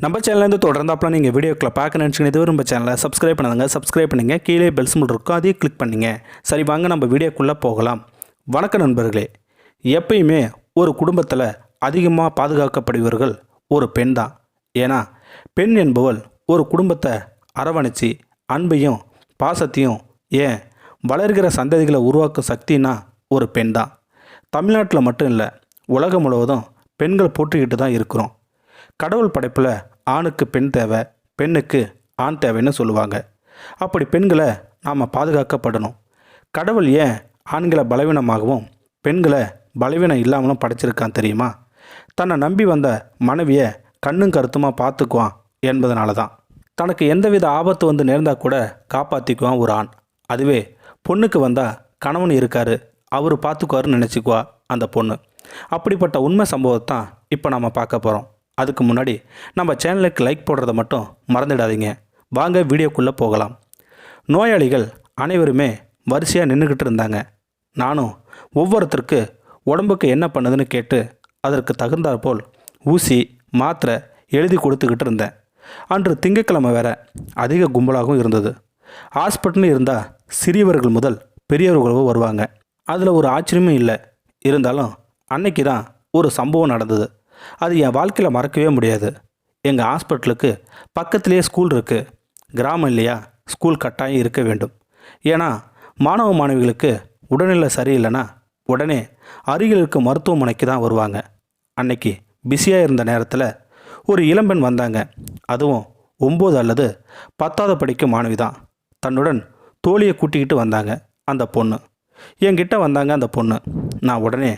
நம்ம சேனல்லேருந்து தொடர்ந்தாப்புல நீங்கள் வீடியோக்களை பார்க்க நினச்சிங்கன்னா நம்ம சேனலை சப்ஸ்கிரைப் பண்ணுங்க. சப்ஸ்கிரைப் பண்ணுங்க. கீழே பெல் சிம்பிள் இருக்கும், அதையும் கிளிக் பண்ணுங்க. சரி, வாங்க நம்ம வீடியோக்குள்ளே போகலாம். வணக்கம் நண்பர்களே. எப்பயுமே ஒரு குடும்பத்தில் அதிகமாக பாதுகாக்கப்படுபவர்கள் ஒரு பெண் தான். ஏன்னா பெண் என்பவள் ஒரு குடும்பத்தை அரவணைச்சி அன்பையும் பாசத்தையும் ஏன் வளர்கிற சந்ததிகளை உருவாக்கும் சக்தின்னா ஒரு பெண் தான். தமிழ்நாட்டில் மட்டும் இல்லை, உலகம் முழுவதும் பெண்கள் போற்றிக்கிட்டு தான் இருக்கிறோம். கடவுள் படைப்பில் ஆணுக்கு பெண் தேவை, பெண்ணுக்கு ஆண் தேவைன்னு சொல்லுவாங்க. அப்படி பெண்களை நாம் பாதுகாக்கப்படணும். கடவுள் ஏன் ஆண்களை பலவீனமாகவும் பெண்களை பலவீனம் இல்லாமலும் படைச்சிருக்கான் தெரியுமா? தன்னை நம்பி வந்த மனைவியை கண்ணும் கருத்துமாக பார்த்துக்குவான் என்பதனால தான். தனக்கு எந்தவித ஆபத்து வந்து நேர்ந்தால் கூட காப்பாற்றிக்குவான் ஒரு ஆண். அதுவே பொண்ணுக்கு வந்தால் கணவன் இருக்காரு, அவர் பார்த்துக்குவாருன்னு நினச்சிக்குவா அந்த பொண்ணு. அப்படிப்பட்ட உண்மை சம்பவத்தை தான் இப்போ நம்ம பார்க்க போகிறோம். அதுக்கு முன்னாடி நம்ம சேனலுக்கு லைக் போடுறதை மட்டும் மறந்துடாதீங்க. வாங்க வீடியோக்குள்ளே போகலாம். நோயாளிகள் அனைவருமே வரிசையாக நின்றுக்கிட்டு இருந்தாங்க. நானும் ஒவ்வொருத்தருக்கு உடம்புக்கு என்ன பண்ணுதுன்னு கேட்டு அதற்கு தகுந்தாற்போல் ஊசி மாத்திரை எழுதி கொடுத்துக்கிட்டு இருந்தேன். அன்று திங்கட்கிழமை வேற அதிக கும்பலாகவும் இருந்தது. ஹாஸ்பிட்டல்னு இருந்தால் சிறியவர்கள் முதல் பெரியவர்களும் வருவாங்க. அதில் ஒரு ஆச்சரியமும் இல்லை. இருந்தாலும் அன்னைக்கு தான் ஒரு சம்பவம் நடந்தது. அது என் வாழ்க்கையில் மறக்கவே முடியாது. எங்கள் ஹாஸ்பிட்டலுக்கு பக்கத்துலேயே ஸ்கூல் இருக்குது. கிராமம் இல்லையா, ஸ்கூல் கட்டாயம் இருக்க வேண்டும். ஏன்னா மாணவ மாணவிகளுக்கு உடல்நிலை சரியில்லைன்னா உடனே அருகில் இருக்க மருத்துவமனைக்கு தான் வருவாங்க. அன்னைக்கு பிஸியாக இருந்த நேரத்தில் ஒரு இளம்பெண் வந்தாங்க. அதுவும் 9 அல்லது 10வது படிக்கும் மாணவி தான். தன்னுடன் தோழியை கூட்டிக்கிட்டு வந்தாங்க. அந்த பொண்ணு என்கிட்ட வந்தாங்க. அந்த பொண்ணு, நான் உடனே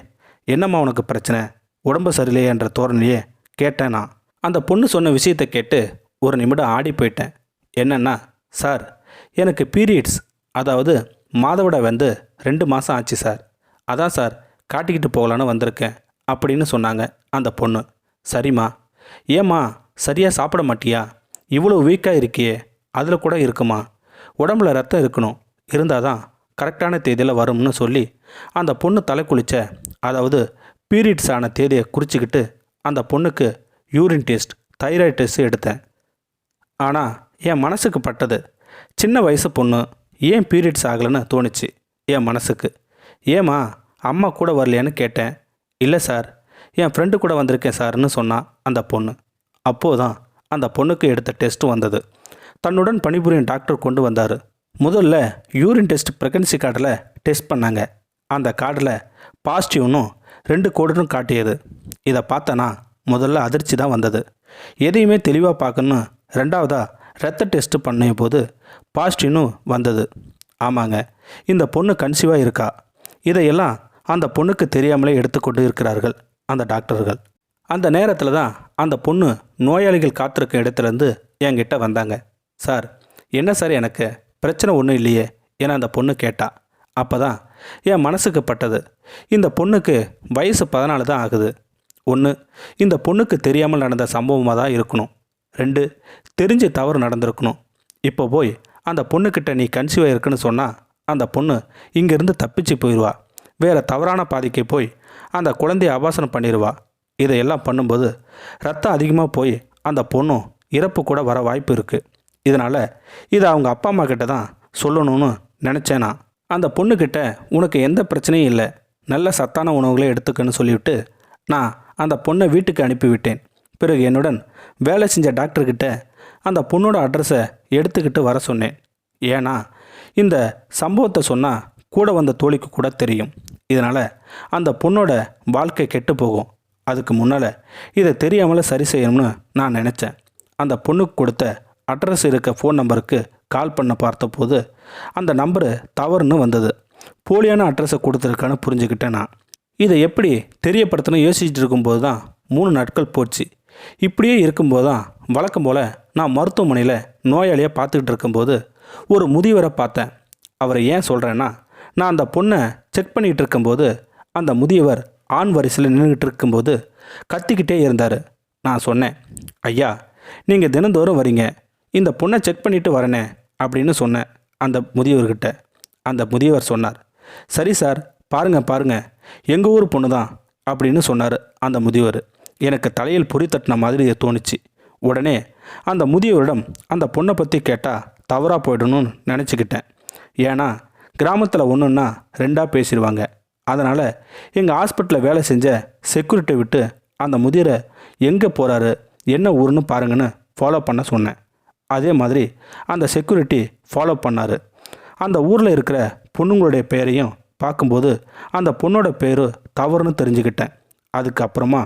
என்னம்மா உனக்கு பிரச்சனை, உடம்பு சரியில்லையே என்ற தோரணையே கேட்டேன். நான் அந்த பொண்ணு சொன்ன விஷயத்தை கேட்டு ஒரு நிமிடம் ஆடி போயிட்டேன். என்னென்னா, சார் எனக்கு பீரியட்ஸ், அதாவது மாதவிடாய் வந்து 2 மாதம் ஆச்சு சார். அதான் சார் காட்டிக்கிட்டு போகலான்னு வந்திருக்கேன் அப்படின்னு சொன்னாங்க அந்த பொண்ணு. சரிம்மா, ஏம்மா சரியாக சாப்பிட மாட்டியா, இவ்வளோ வீக்காக இருக்கியே, அதில் கூட இருக்குமா, உடம்புல ரத்தம் இருக்கணும், இருந்தால் தான் கரெக்டான தேதியில் வரும்னு சொல்லி அந்த பொண்ணு தலை குளிச்ச, அதாவது பீரியட்ஸ் ஆன தேதியை குறிச்சிக்கிட்டு அந்த பொண்ணுக்கு யூரின் டெஸ்ட், தைராய்டு டெஸ்ட் எடுத்தேன். ஆனால் என் மனசுக்கு பட்டது, சின்ன வயசு பொண்ணு ஏன் பீரியட்ஸ் ஆகலைன்னு தோணுச்சு என் மனசுக்கு. ஏம்மா அம்மா கூட வரலையான்னு கேட்டேன். இல்லை சார், என் ஃப்ரெண்டு கூட வந்திருக்கேன் சார்னு சொன்னான் அந்த பொண்ணு. அப்போது தான் அந்த பொண்ணுக்கு எடுத்த டெஸ்ட்டு வந்தது. தன்னுடன் பணிபுரியும் டாக்டர் கொண்டு வந்தார். முதல்ல யூரின் டெஸ்ட் ப்ரெக்னன்சி கார்டில் டெஸ்ட் பண்ணாங்க. அந்த கார்டில் பாசிட்டிவ்னும் 2 கோடுன்னு காட்டியது. இதை பார்த்தனா முதல்ல அதிர்ச்சி தான் வந்தது. எதையுமே தெளிவாக பார்க்கணுன்னு ரெண்டாவதாக ரத்த டெஸ்ட்டு பண்ண போது பாசிட்டிவ்னு வந்தது. ஆமாங்க, இந்த பொண்ணு கன்சீவாக இருக்கா. இதையெல்லாம் அந்த பொண்ணுக்கு தெரியாமலே எடுத்துக்கொண்டு இருக்கிறார்கள் அந்த டாக்டர்கள். அந்த நேரத்தில் தான் அந்த பொண்ணு நோயாளிகள் காத்திருக்க இடத்துலேருந்து என்கிட்ட வந்தாங்க. சார், என்ன சார், எனக்கு பிரச்சனை ஒன்றும் இல்லையே என அந்த பொண்ணு கேட்டா. அப்போ தான் என் மனசுக்கு பட்டது, இந்த பொண்ணுக்கு வயசு 14 தான் ஆகுது. 1, இந்த பொண்ணுக்கு தெரியாமல் நடந்த சம்பவமாக தான் இருக்கணும். 2, தெரிஞ்ச தவறு நடந்திருக்கணும். இப்போ போய் அந்த பொண்ணுக்கிட்ட நீ கன்சீவாக இருக்குன்னு சொன்னால் அந்த பொண்ணு இங்கேருந்து தப்பிச்சு போயிடுவா. வேறு தவறான பாதைக்கு போய் அந்த குழந்தைய அபாசனம் பண்ணிடுவா. இதையெல்லாம் பண்ணும்போது ரத்தம் அதிகமாக போய் அந்த பொண்ணும் இறப்பு கூட வர வாய்ப்பு இருக்குது. இதனால் இதை அவங்க அப்பா அம்மா கிட்ட தான் சொல்லணும்னு நினச்சேன். நான் அந்த பொண்ணுக்கிட்ட உனக்கு எந்த பிரச்சனையும் இல்லை, நல்ல சத்தான உணவுகளை எடுத்துக்கன்னு சொல்லிவிட்டு நான் அந்த பொண்ணை வீட்டுக்கு அனுப்பிவிட்டேன். பிறகு என்னுடன் வேலை செஞ்ச டாக்டர்கிட்ட அந்த பொண்ணோட அட்ரஸை எடுத்துக்கிட்டு வர சொன்னேன். ஏன்னா இந்த சம்பவத்தை சொன்னால் கூட வந்த தோழிக்கு கூட தெரியும். இதனால் அந்த பொண்ணோட வாழ்க்கை கெட்டு போகும். அதுக்கு முன்னால் இதை தெரியாமல் சரி செய்யணும்னு நான் நினச்சேன். அந்த பொண்ணுக்கு கொடுத்த அட்ரஸ் இருக்க ஃபோன் நம்பருக்கு கால் பண்ண பார்த்தபோது அந்த நம்பரு தவறுன்னு வந்தது. போலியான அட்ரஸை கொடுத்துருக்கான்னு புரிஞ்சுக்கிட்டேன். நான் இதை எப்படி தெரியப்படுத்தணும் யோசிச்சுட்டு இருக்கும்போது தான் 3 நாட்கள் போச்சு. இப்படியே இருக்கும்போது தான் வழக்கம் போல் நான் மருத்துவமனையில் நோயாளியாக பார்த்துக்கிட்டு இருக்கும்போது ஒரு முதியவரை பார்த்தேன். அவரை ஏன் சொல்கிறேன்னா, நான் அந்த பொண்ணை செக் பண்ணிகிட்டு இருக்கும்போது அந்த முதியவர் ஆண் வரிசையில் நின்றுக்கிட்டு இருக்கும்போது கத்திக்கிட்டே இருந்தார். நான் சொன்னேன், ஐயா நீங்கள் தினந்தோறும் வரீங்க, இந்த பொண்ணை செக் பண்ணிவிட்டு வரனே அப்படின்னு சொன்னேன் அந்த முதியவர்கிட்ட. அந்த முதியவர் சொன்னார், சரி சார், பாருங்கள் எங்கள் ஊர் பொண்ணு தான் அப்படின்னு சொன்னார் அந்த முதியவர். எனக்கு தலையில் பொறி தட்டின மாதிரி தோணுச்சு. உடனே அந்த முதியவரிடம் அந்த பொண்ணை பற்றி கேட்டால் தவறாக போயிடணும்னு நினச்சிக்கிட்டேன். ஏன்னா கிராமத்தில் ஒன்றுன்னா ரெண்டாக பேசிடுவாங்க. அதனால் எங்கள் ஹாஸ்பிட்டலில் வேலை செஞ்ச செக்யூரிட்டி விட்டு அந்த முதியரை எங்கே போகிறாரு என்ன ஊருன்னு பாருங்கன்னு ஃபாலோ பண்ண சொன்னேன். அதே மாதிரி அந்த செக்யூரிட்டி ஃபாலோ பண்ணார். அந்த ஊரில் இருக்கிற பொண்ணுங்களுடைய பேரையும் பார்க்கும்போது அந்த பொண்ணோட பேர் தவறுன்னு தெரிஞ்சுக்கிட்டேன். அதுக்கப்புறமா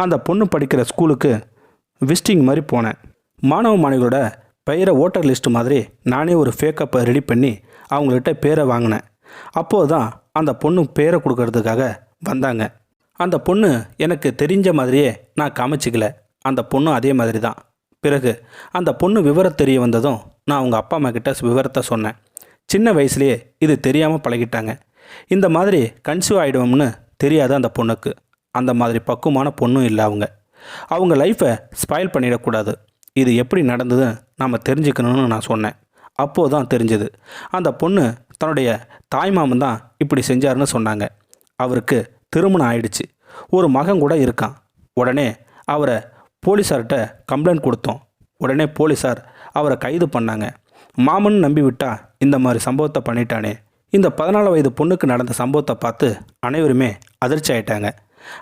அந்த பொண்ணு படிக்கிற ஸ்கூலுக்கு விசிட்டிங் மாதிரி போனேன். மாணவ மாணவிகளோட பெயரை ஓட்டர் லிஸ்ட்டு மாதிரி நானே ஒரு ஃபேக்கப்பை ரெடி பண்ணி அவங்கள்ட்ட பேரை வாங்கினேன். அப்போது தான் அந்த பொண்ணு பேரை கொடுக்கறதுக்காக வந்தாங்க. அந்த பொண்ணு எனக்கு தெரிஞ்ச மாதிரியே நான் காமிச்சிக்கல. அந்த பொண்ணு அதே மாதிரி தான். பிறகு அந்த பொண்ணு விவரம் தெரிய வந்ததும் நான் அவங்க அப்பா அம்மா கிட்ட விவரத்தை சொன்னேன். சின்ன வயசுலேயே இது தெரியாமல் பழகிட்டாங்க. இந்த மாதிரி கன்சீவ் ஆகிடுவோம்னு தெரியாது அந்த பொண்ணுக்கு. அந்த மாதிரி பக்குவமான பொண்ணும் இல்லை. அவங்க லைஃப்பை ஸ்பாயில் பண்ணிடக்கூடாது. இது எப்படி நடந்தது நாம் தெரிஞ்சுக்கணும்னு நான் சொன்னேன். அப்போது தான் தெரிஞ்சது அந்த பொண்ணு தன்னுடைய தாய்மாமன் தான் இப்படி செஞ்சாருன்னு சொன்னாங்க. அவருக்கு திருமணம் ஆயிடுச்சு, ஒரு மகன் கூட இருக்கான். உடனே அவரை போலீஸார்கிட்ட கம்ப்ளைண்ட் கொடுத்தோம். உடனே போலீஸார் அவரை கைது பண்ணாங்க. மாமன் நம்பி விட்டா இந்த மாதிரி சம்பவத்தை பண்ணிட்டானே. இந்த 14 வயது பொண்ணுக்கு நடந்த சம்பவத்தை பார்த்து அனைவருமே அதிர்ச்சி ஆயிட்டாங்க.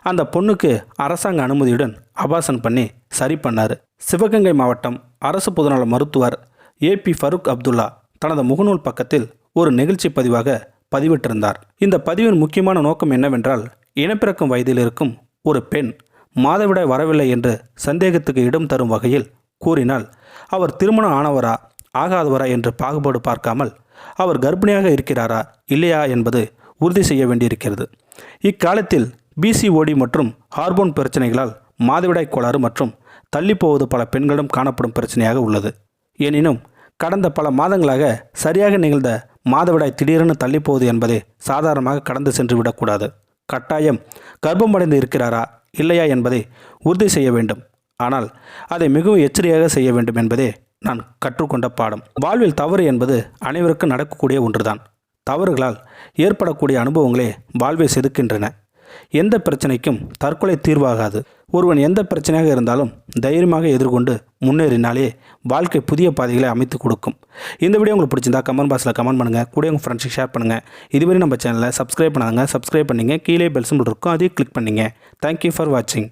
அந்த பொண்ணுக்கு அரசாங்க அனுமதியுடன் அபாசன் பண்ணி சரி பண்ணார். சிவகங்கை மாவட்டம் அரசு பொதுநல மருத்துவர் ஏபி ஃபருக் அப்துல்லா தனது முகநூல் பக்கத்தில் ஒரு நிகழ்ச்சி பதிவாக பதிவிட்டிருந்தார். இந்த பதிவின் முக்கியமான நோக்கம் என்னவென்றால், இனப்பிறக்கும் வயதில் இருக்கும் ஒரு பெண் மாதவிடாய் வரவில்லை என்று சந்தேகத்துக்கு இடம் தரும் வகையில் கூறினால் அவர் திருமணம் ஆனவரா ஆகாதவரா என்று பாகுபாடு பார்க்காமல் அவர் கர்ப்பிணியாக இருக்கிறாரா இல்லையா என்பது உறுதி செய்ய வேண்டியிருக்கிறது. இக்காலத்தில் பிசிஓடி மற்றும் ஹார்மோன் பிரச்சனைகளால் மாதவிடாய் கோளாறு மற்றும் தள்ளிப்போவது பல பெண்களிடம் காணப்படும் பிரச்சனையாக உள்ளது. எனினும் கடந்த பல மாதங்களாக சரியாக நிகழ்ந்த மாதவிடாய் திடீரென தள்ளிப்போவது என்பதை சாதாரணமாக கடந்து சென்று விடக்கூடாது. கட்டாயம் கர்ப்பமடைந்து இருக்கிறாரா இல்லையா என்பதை உறுதி செய்ய வேண்டும். ஆனால் அதை மிகவும் எச்சரிக்கையாக செய்ய வேண்டும் என்பதே நான் கற்றுக்கொண்ட பாடம். வாழ்வில் தவறு என்பது அனைவருக்கும் நடக்கக்கூடிய ஒன்றுதான். தவறுகளால் ஏற்படக்கூடிய அனுபவங்களே வாழ்வை செதுக்கின்றன. எந்த பிரச்சனைக்கும் தற்கொலை தீர்வாகாது. ஒருவன் எந்த பிரச்சனையாக இருந்தாலும் தைரியமாக எதிர்கொண்டு முன்னேறினாலே வாழ்க்கை புதிய பாதைகளை அமைத்து கொடுக்கும். இந்த வீடியோ உங்களுக்கு பிடிச்சிருந்தா கமெண்ட் பாக்ஸில் கமெண்ட் பண்ணுங்கள். கூட உங்கள் ஃப்ரெண்ட்ஸுக்கு ஷேர் பண்ணுங்கள். இதுவரை நம்ம சேனலை சப்ஸ்கிரைப் பண்ணாங்க சப்ஸ்கிரைப் பண்ணிங்க. கீழே பெல் சிம்பல் இருக்கும், அதையும் கிளிக் பண்ணிங்க. தேங்க்யூ ஃபார் வாட்சிங்.